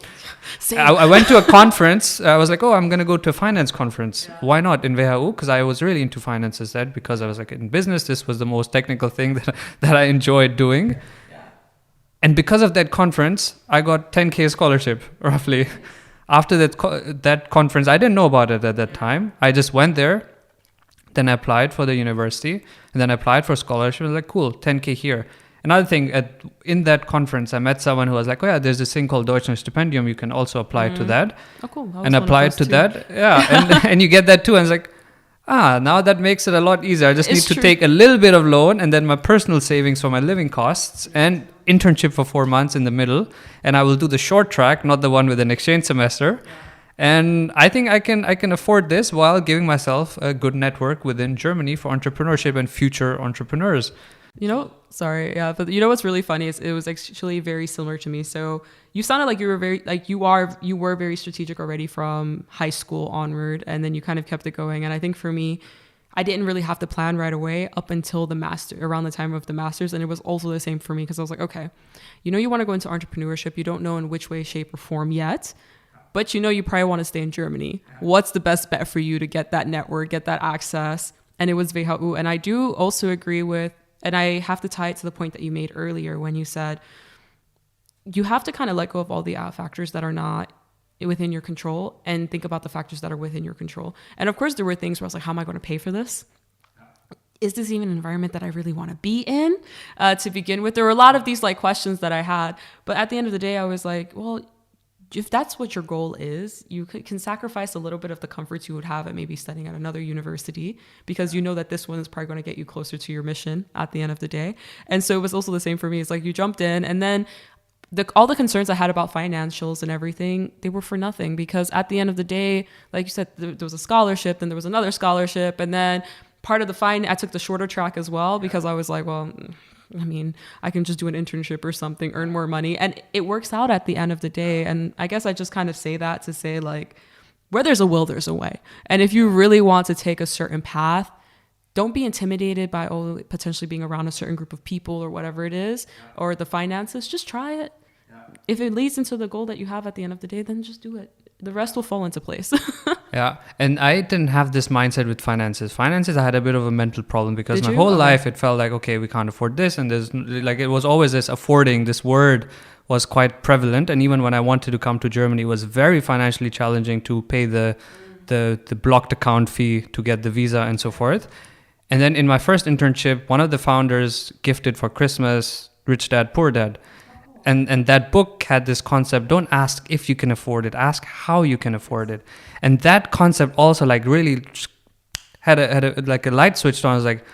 I went to a conference. I was like, I'm going to go to a finance conference. Yeah. Why not in WHU? Because I was really into finances then, because I was like in business. This was the most technical thing that I enjoyed doing. Yeah. And because of that conference, I got 10K scholarship roughly. After that conference, I didn't know about it at that time. I just went there, then I applied for the university, and then I applied for scholarship. I was like, cool, 10K here. Another thing, in that conference, I met someone who was like, there's this thing called Deutschland Stipendium. You can also apply to that. Oh, cool. And applied to that. Yeah, and you get that too. And it's like, now that makes it a lot easier. I just need to take a little bit of loan, and then my personal savings for my living costs, and internship for 4 months in the middle. And I will do the short track, not the one with an exchange semester. And I think I can afford this while giving myself a good network within Germany for entrepreneurship and future entrepreneurs. But what's really funny is it was actually very similar to me. So you sounded like you were very strategic already from high school onward, and then you kind of kept it going. And I think for me, I didn't really have to plan right away up until around the time of the masters. And it was also the same for me, because I was like, okay, you want to go into entrepreneurship. You don't know in which way, shape, or form yet, but you probably want to stay in Germany. What's the best bet for you to get that network, get that access? And it was WHU. And I do also agree with, and I have to tie it to the point that you made earlier when you said you have to kind of let go of all the factors that are not within your control and think about the factors that are within your control. And of course, there were things where I was like, how am I going to pay for this? Is this even an environment that I really want to be in? To begin with, there were a lot of these like questions that I had. But at the end of the day, I was like, well, if that's what your goal is, you can sacrifice a little bit of the comforts you would have at maybe studying at another university, because you know that this one is probably going to get you closer to your mission at the end of the day. And so it was also the same for me. It's like you jumped in, and then all the concerns I had about financials and everything, they were for nothing, because at the end of the day, like you said, there was a scholarship, then there was another scholarship, and then part of the I took the shorter track as well, because I was like, well, I mean, I can just do an internship or something, earn more money, and it works out at the end of the day. And I guess I just kind of say that to say, like, where there's a will, there's a way. And if you really want to take a certain path, don't be intimidated by potentially being around a certain group of people or whatever it is, or the finances. Just try it. If it leads into the goal that you have at the end of the day, then just do it. The rest will fall into place. Yeah. And I didn't have this mindset with finances. I had a bit of a mental problem, because my whole life it felt like, okay, we can't afford this. And there's like, it was always this affording, this word was quite prevalent. And even when I wanted to come to Germany, it was very financially challenging to pay the blocked account fee to get the visa and so forth. And then in my first internship, one of the founders gifted for Christmas Rich Dad, Poor Dad. And that book had this concept, don't ask if you can afford it, ask how you can afford it. And that concept also like really had a like a light switched on. I was like,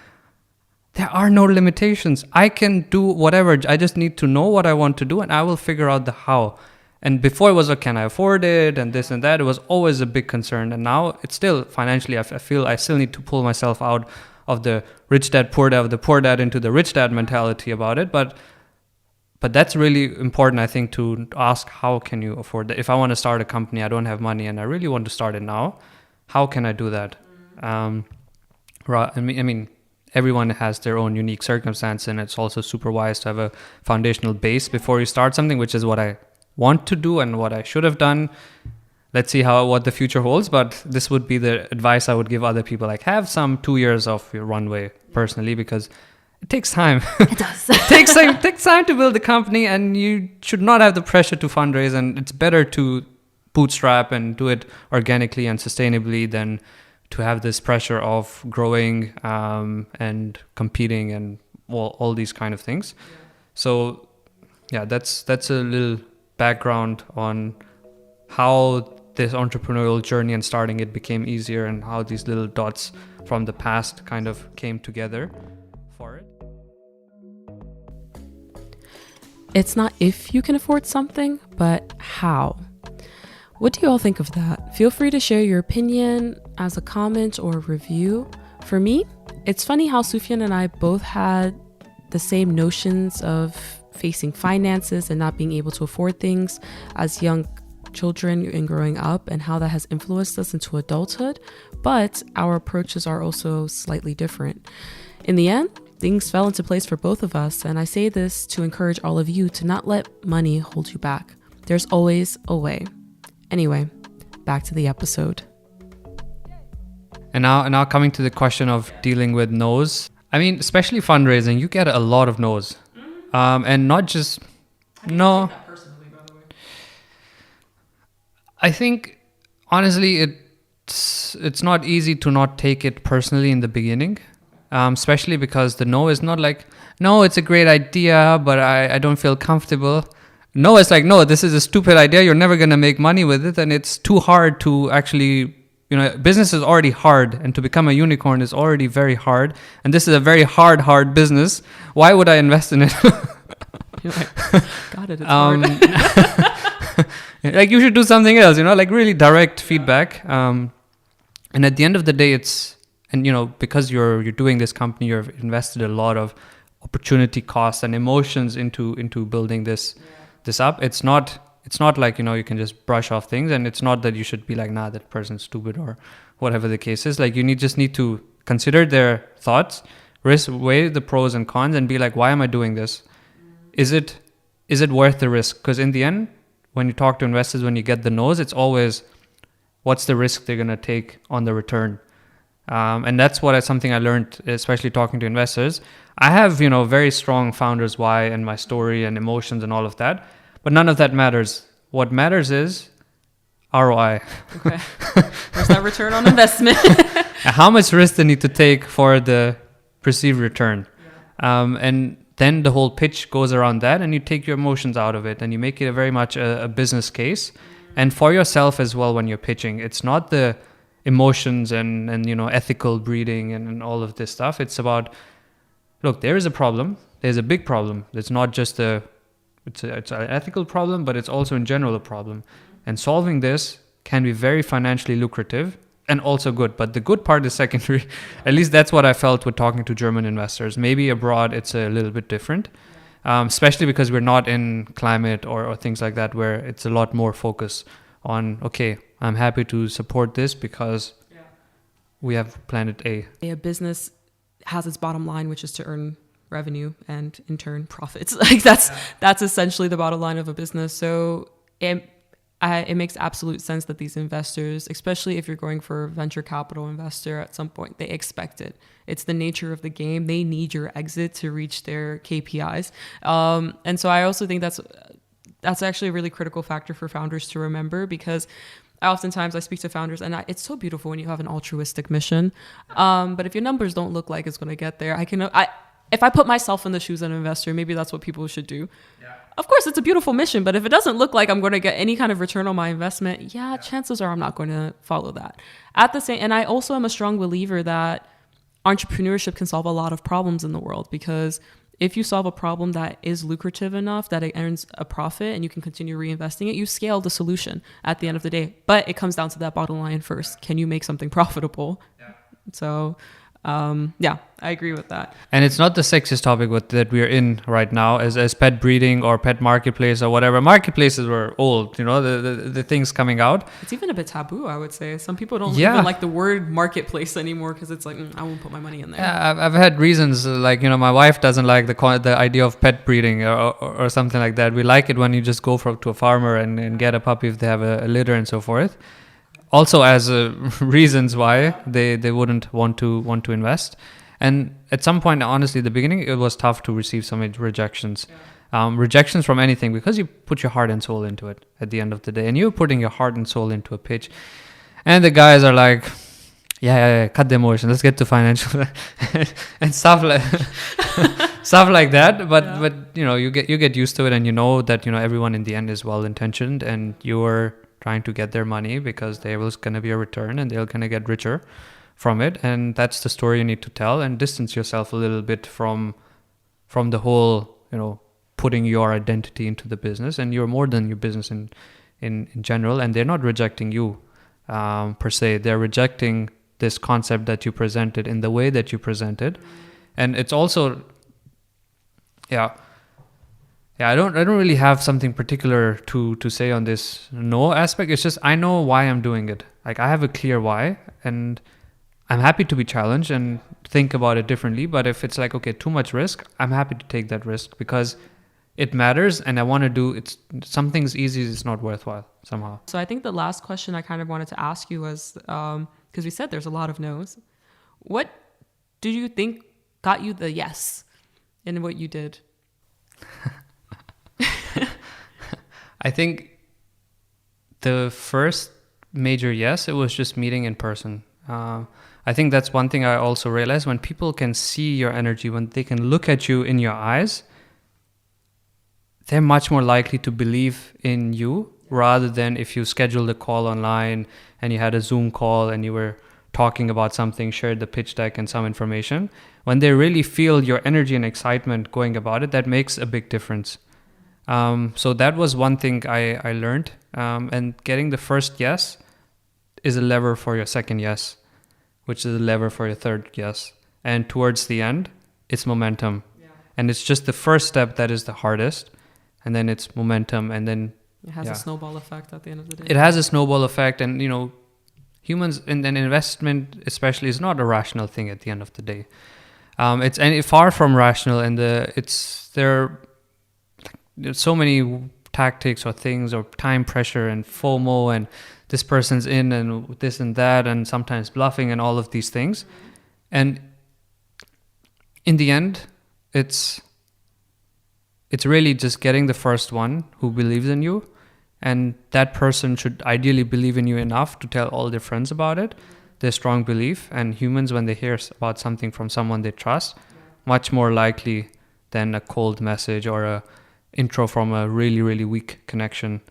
there are no limitations. I can do whatever. I just need to know what I want to do, and I will figure out the how. And before it was like, can I afford it and this and that? It was always a big concern. And now it's still financially, I feel I still need to pull myself out of the rich dad, poor dad, of the poor dad into the rich dad mentality about it. But that's really important, I think, to ask, how can you afford that? If I want to start a company, I don't have money and I really want to start it now, how can I do that? I mean, everyone has their own unique circumstance, and it's also super wise to have a foundational base before you start something, which is what I want to do and what I should have done. Let's see what the future holds, but this would be the advice I would give other people, like have some 2 years of your runway personally, because it takes time. It does. It takes time to build a company, and you should not have the pressure to fundraise, and it's better to bootstrap and do it organically and sustainably than to have this pressure of growing and competing and all these kind of things. Yeah. So yeah, that's a little background on how this entrepreneurial journey and starting it became easier, and how these little dots from the past kind of came together for it. It's not if you can afford something, but how. What do you all think of that? Feel free to share your opinion as a comment or review. For me, it's funny how Sufyan and I both had the same notions of facing finances and not being able to afford things as young children and growing up, and how that has influenced us into adulthood. But our approaches are also slightly different. In the end, things fell into place for both of us, and I say this to encourage all of you to not let money hold you back. There's always a way. Anyway, back to the episode. And now coming to the question of dealing with no's. I mean, especially fundraising, you get a lot of no's. And not just no. Take that personally, by the way. I think honestly it's not easy to not take it personally in the beginning. Especially because the no is not like, no, it's a great idea, but I don't feel comfortable. No, it's like, no, this is a stupid idea. You're never going to make money with it. And it's too hard to actually, business is already hard. And to become a unicorn is already very hard. And this is a very hard business. Why would I invest in it? You're like, got it, it's hard. like you should do something else, like really direct feedback. And at the end of the day, because you're doing this company, you've invested a lot of opportunity costs and emotions into building this up. It's not like, you can just brush off things, and it's not that you should be like, nah, that person's stupid or whatever the case is. Like just need to consider their thoughts, weigh the pros and cons, and be like, why am I doing this? Is it worth the risk? Because in the end, when you talk to investors, when you get the no's, it's always, what's the risk they're going to take on the return? And that's something I learned, especially talking to investors. I have, very strong founders' why and my story and emotions and all of that, but none of that matters. What matters is ROI. Okay. Where's that return on investment? How much risk they need to take for the perceived return. And then the whole pitch goes around that, and you take your emotions out of it, and you make it very much a business case. And for yourself as well, when you're pitching, it's not the emotions and ethical breeding and all of this stuff. It's about, look, there is a problem. There's a big problem. It's not just it's an ethical problem, but it's also in general a problem. And solving this can be very financially lucrative and also good. But the good part is secondary. At least that's what I felt with talking to German investors. Maybe abroad it's a little bit different, especially because we're not in climate or things like that, where it's a lot more focus on, okay, I'm happy to support this because we have planet A. A business has its bottom line, which is to earn revenue and in turn profits. Like that's essentially the bottom line of a business. So it makes absolute sense that these investors, especially if you're going for a venture capital investor, at some point they expect it. It's the nature of the game. They need your exit to reach their KPIs. And so I also think that's actually a really critical factor for founders to remember, because oftentimes I speak to founders, and it's so beautiful when you have an altruistic mission. But if your numbers don't look like it's going to get there, if I put myself in the shoes of an investor, maybe that's what people should do. Yeah. Of course, it's a beautiful mission, but if it doesn't look like I'm going to get any kind of return on my investment, chances are I'm not going to follow that. And I also am a strong believer that entrepreneurship can solve a lot of problems in the world, because if you solve a problem that is lucrative enough that it earns a profit and you can continue reinvesting it, you scale the solution at the end of the day. But it comes down to that bottom line first. Can you make something profitable? Yeah. So I agree with that. And it's not the sexiest topic that we're in right now as pet breeding or pet marketplace or whatever. Marketplaces were old, the things coming out. It's even a bit taboo, I would say. Some people don't even like the word marketplace anymore, because it's like, I won't put my money in there. Yeah, I've had reasons, like, my wife doesn't like the idea of pet breeding or something like that. We like it when you just go to a farmer and get a puppy if they have a litter and so forth. Also as reasons why they wouldn't want to invest. And at some point, honestly, the beginning, it was tough to receive some rejections. Rejections from anything, because you put your heart and soul into it at the end of the day. And you're putting your heart and soul into a pitch. And the guys are like, yeah, cut the emotion. Let's get to financial and stuff like that. But you get used to it, and you know that, everyone in the end is well-intentioned, and you're trying to get their money because there was going to be a return and they're going to get richer from it. And that's the story you need to tell, and distance yourself a little bit from the whole, putting your identity into the business. And you're more than your business in general. And they're not rejecting you per se. They're rejecting this concept that you presented in the way that you presented. And it's also, I don't really have something particular to say on this no aspect. It's just, I know why I'm doing it. Like, I have a clear why, and I'm happy to be challenged and think about it differently. But if it's like, okay, too much risk, I'm happy to take that risk because it matters, and I want to do it. Some things easy is not worthwhile somehow. So I think the last question I kind of wanted to ask you was, because we said there's a lot of no's. What do you think got you the yes in what you did? I think the first major yes, it was just meeting in person. I think that's one thing I also realized. When people can see your energy, when they can look at you in your eyes, they're much more likely to believe in you rather than if you scheduled a call online and you had a Zoom call and you were talking about something, shared the pitch deck and some information. When they really feel your energy and excitement going about it, that makes a big difference. So that was one thing I learned. And getting the first yes is a lever for your second yes, which is a lever for your third yes. And towards the end, it's momentum. Yeah. And it's just the first step that is the hardest. And then it's momentum. And then it has a snowball effect at the end of the day. It has a snowball effect. And, you know, humans in an investment especially is not a rational thing at the end of the day. It's far from rational. And there's so many tactics or things or time pressure and FOMO and this person's in and this and that and sometimes bluffing and all of these things. And in the end, it's really just getting the first one who believes in you, and that person should ideally believe in you enough to tell all their friends about it, their strong belief. And humans, when they hear about something from someone they trust, much more likely than a cold message or a intro from a really, really weak connection.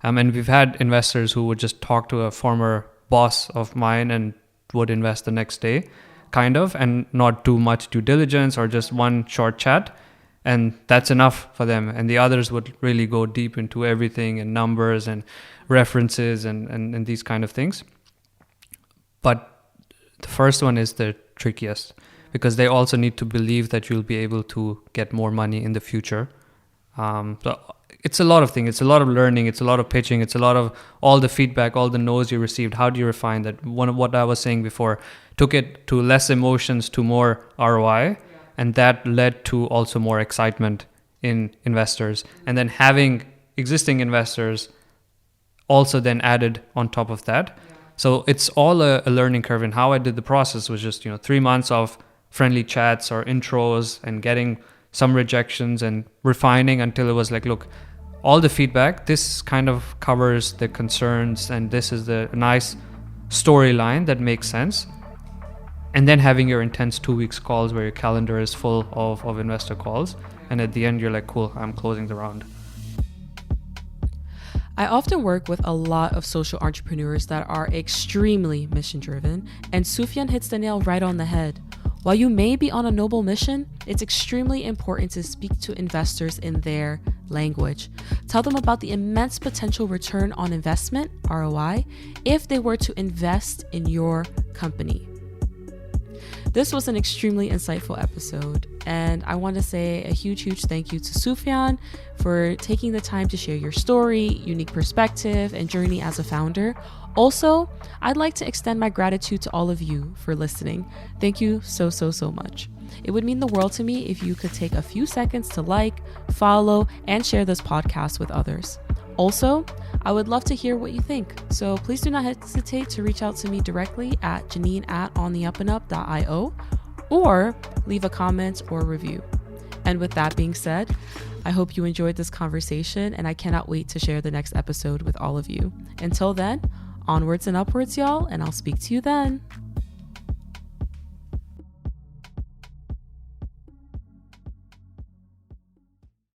And we've had investors who would just talk to a former boss of mine and would invest the next day, kind of, and not do much due diligence or just one short chat. And that's enough for them. And the others would really go deep into everything and numbers and references and these kind of things. But the first one is the trickiest, because they also need to believe that you'll be able to get more money in the future. So it's a lot of things. It's a lot of learning. It's a lot of pitching. It's a lot of all the feedback, all the no's you received. How do you refine that? One of what I was saying before, took it to less emotions to more ROI. And that led to also more excitement in investors. And then having existing investors also then added on top of that. So it's all a learning curve. And how I did the process was just, 3 months of friendly chats or intros and getting some rejections and refining until it was like, look, all the feedback, this kind of covers the concerns and this is the nice storyline that makes sense. And then having your intense 2 weeks calls where your calendar is full of investor calls. And at the end, you're like, cool, I'm closing the round. I often work with a lot of social entrepreneurs that are extremely mission driven, and Sufyan hits the nail right on the head. While you may be on a noble mission, it's extremely important to speak to investors in their language. Tell them about the immense potential return on investment, ROI, if they were to invest in your company. This was an extremely insightful episode, and I want to say a huge thank you to Sufyan for taking the time to share your story, unique perspective, and journey as a founder. Also, I'd like to extend my gratitude to all of you for listening. Thank you so much. It would mean the world to me if you could take a few seconds to like, follow, and share this podcast with others. Also, I would love to hear what you think, so please do not hesitate to reach out to me directly at janine@ontheupandup.io or leave a comment or review. And with that being said, I hope you enjoyed this conversation, and I cannot wait to share the next episode with all of you. Until then, onwards and upwards, y'all, and I'll speak to you then.